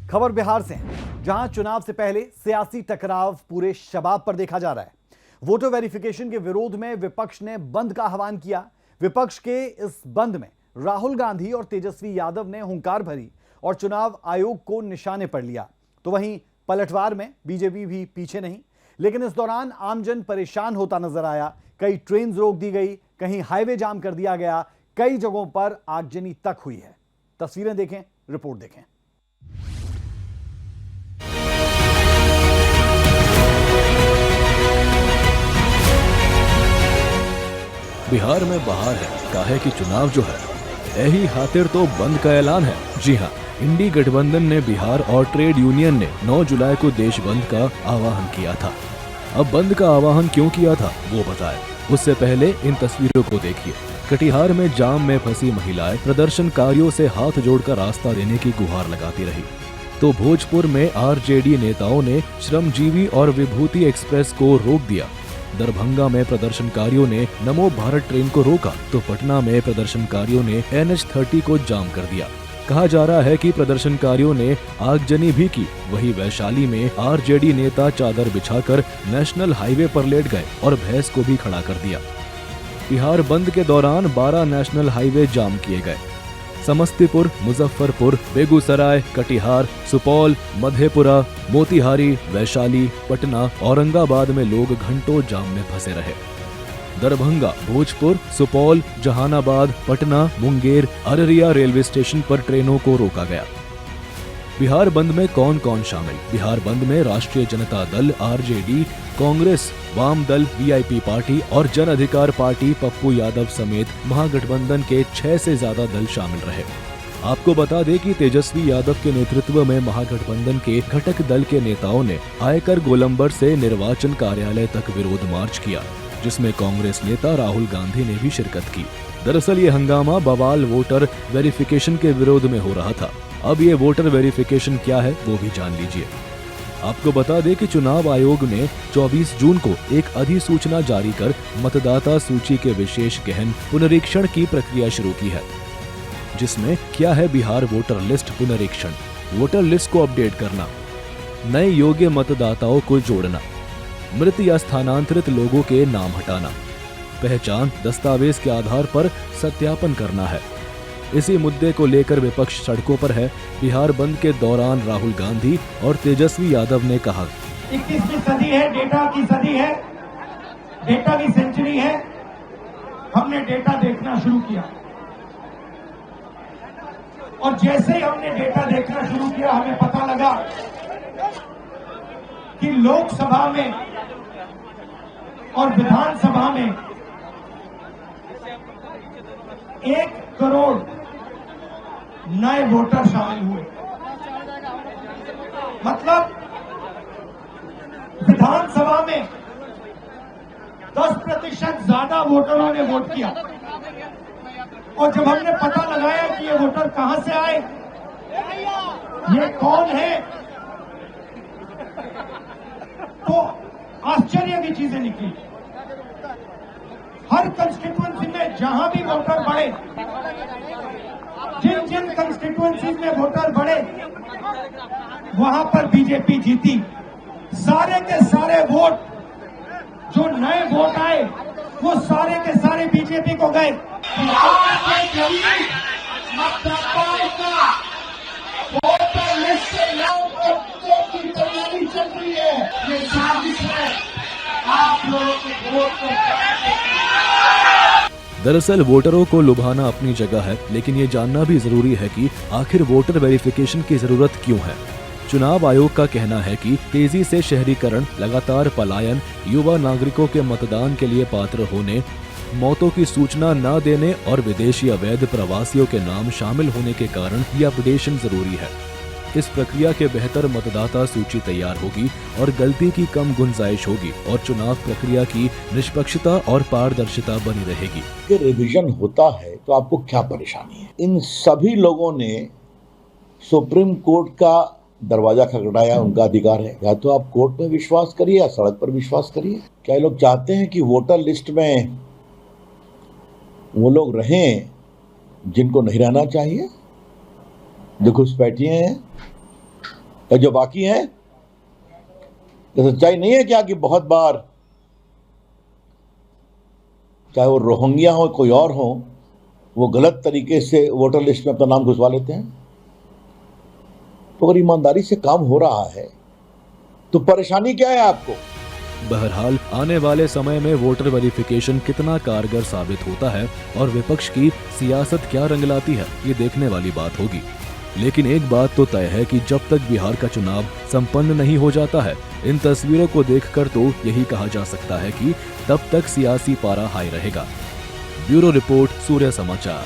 खबर बिहार से है, जहां चुनाव से पहले सियासी टकराव पूरे शबाब पर देखा जा रहा है। वोटर वेरिफिकेशन के विरोध में विपक्ष ने बंद का आह्वान किया। विपक्ष के इस बंद में राहुल गांधी और तेजस्वी यादव ने हुंकार भरी और चुनाव आयोग को निशाने पर लिया। तो वहीं पलटवार में बीजेपी भी पीछे नहीं, लेकिन इस दौरान आमजन परेशान होता नजर आया। कई ट्रेन रोक दी गई, कहीं हाईवे जाम कर दिया गया, कई जगहों पर आगजनी तक हुई है। तस्वीरें देखें, रिपोर्ट देखें। बिहार में बहार है, काहे कि चुनाव जो है यही खातिर तो बंद का ऐलान है। जी हाँ, इंडी गठबंधन ने बिहार और ट्रेड यूनियन ने 9 जुलाई को देश बंद का आह्वान किया था। अब बंद का आह्वान क्यों किया था वो बताएं। उससे पहले इन तस्वीरों को देखिए। कटिहार में जाम में फंसी महिलाएं प्रदर्शनकारियों से हाथ जोड़कर रास्ता देने की गुहार लगाती रही, तो भोजपुर में आरजेडी नेताओं ने श्रमजीवी और विभूति एक्सप्रेस को रोक दिया। दरभंगा में प्रदर्शनकारियों ने नमो भारत ट्रेन को रोका, तो पटना में प्रदर्शनकारियों ने NH30 को जाम कर दिया। कहा जा रहा है कि प्रदर्शनकारियों ने आगजनी भी की। वहीं वैशाली में आरजेडी नेता चादर बिछाकर नेशनल हाईवे पर लेट गए और भैंस को भी खड़ा कर दिया। बिहार बंद के दौरान 12 नेशनल हाईवे जाम किए गए। समस्तीपुर, मुजफ्फरपुर, बेगूसराय, कटिहार, सुपौल, मधेपुरा, मोतिहारी, वैशाली, पटना, औरंगाबाद में लोग घंटों जाम में फंसे रहे। दरभंगा, भोजपुर, सुपौल, जहानाबाद, पटना, मुंगेर, अररिया रेलवे स्टेशन पर ट्रेनों को रोका गया। बिहार बंद में कौन कौन शामिल? बिहार बंद में राष्ट्रीय जनता दल, आरजेडी, कांग्रेस, वाम दल, वीआईपी पार्टी और जन अधिकार पार्टी पप्पू यादव समेत महागठबंधन के 6 से ज्यादा दल शामिल रहे। आपको बता दें कि तेजस्वी यादव के नेतृत्व में महागठबंधन के घटक दल के नेताओं ने आयकर गोलंबर से निर्वाचन कार्यालय तक विरोध मार्च किया, जिसमें कांग्रेस नेता राहुल गांधी ने भी शिरकत की। दरअसल ये हंगामा बवाल वोटर वेरिफिकेशन के विरोध में हो रहा था। अब ये वोटर वेरिफिकेशन क्या है वो भी जान लीजिए। आपको बता दें कि चुनाव आयोग ने 24 जून को एक अधिसूचना जारी कर मतदाता सूची के विशेष गहन पुनरीक्षण की प्रक्रिया शुरू की है, जिसमें क्या है बिहार वोटर लिस्ट पुनरीक्षण, वोटर लिस्ट को अपडेट करना, नए योग्य मतदाताओं को जोड़ना, मृत या स्थानांतरित लोगों के नाम हटाना, पहचान दस्तावेज के आधार पर सत्यापन करना है। इसी मुद्दे को लेकर विपक्ष सड़कों पर है। बिहार बंद के दौरान राहुल गांधी और तेजस्वी यादव ने कहा, 21वीं सदी है, डेटा की सदी है, डेटा की सेंचुरी है। हमने डेटा देखना शुरू किया और जैसे ही हमने डेटा देखना शुरू किया, हमें पता लगा कि लोकसभा में और विधानसभा में 1 करोड़ नए वोटर शामिल हुए। मतलब विधानसभा में 10% ज्यादा वोटरों ने वोट किया। और जब हमने पता लगाया कि ये वोटर कहां से आए, ये कौन है, तो आश्चर्य की चीजें निकली। हर कंस्टिट्यूएंसी में जहां भी वोटर बढ़े, जिन जिन कंस्टिट्यूएंसी में वोटर बढ़े, वहां पर बीजेपी जीती। सारे के सारे वोट जो नए वोट आए, वो सारे के सारे बीजेपी को गए। मतदाताओं का वोटर लिस्ट से की तैयारी चल रही है। ये साजिश है आप लोगों के वोट को। दरअसल वोटरों को लुभाना अपनी जगह है, लेकिन ये जानना भी जरूरी है कि आखिर वोटर वेरिफिकेशन की जरूरत क्यों है। चुनाव आयोग का कहना है कि तेजी से शहरीकरण, लगातार पलायन, युवा नागरिकों के मतदान के लिए पात्र होने, मौतों की सूचना न देने और विदेशी अवैध प्रवासियों के नाम शामिल होने के कारण ये अपडेशन जरूरी है। इस प्रक्रिया के बेहतर मतदाता सूची तैयार होगी और गलती की कम गुंजाइश होगी और चुनाव प्रक्रिया की निष्पक्षता और पारदर्शिता बनी रहेगी। रिवीजन होता है तो आपको क्या परेशानी है? इन सभी लोगों ने सुप्रीम कोर्ट का दरवाजा खटखटाया, उनका अधिकार है। या तो आप कोर्ट में विश्वास करिए या सड़क पर विश्वास करिए। क्या ये लोग चाहते हैं कि वोटर लिस्ट में वो लोग रहें जिनको नहीं रहना चाहिए, जो घुसपैठिए हैं, तो जो बाकी हैं, तो सच्चाई नहीं है क्या कि बहुत बार चाहे वो रोहिंग्या हो कोई और हो, वो गलत तरीके से वोटर लिस्ट में अपना नाम घुसवा लेते हैं? तो अगर ईमानदारी से काम हो रहा है तो परेशानी क्या है आपको? बहरहाल आने वाले समय में वोटर वेरिफिकेशन कितना कारगर साबित होता है और विपक्ष की सियासत क्या रंग लाती है, ये देखने वाली बात होगी। लेकिन एक बात तो तय है कि जब तक बिहार का चुनाव संपन्न नहीं हो जाता है, इन तस्वीरों को देखकर तो यही कहा जा सकता है कि तब तक सियासी पारा हाई रहेगा। ब्यूरो रिपोर्ट, सूर्य समाचार।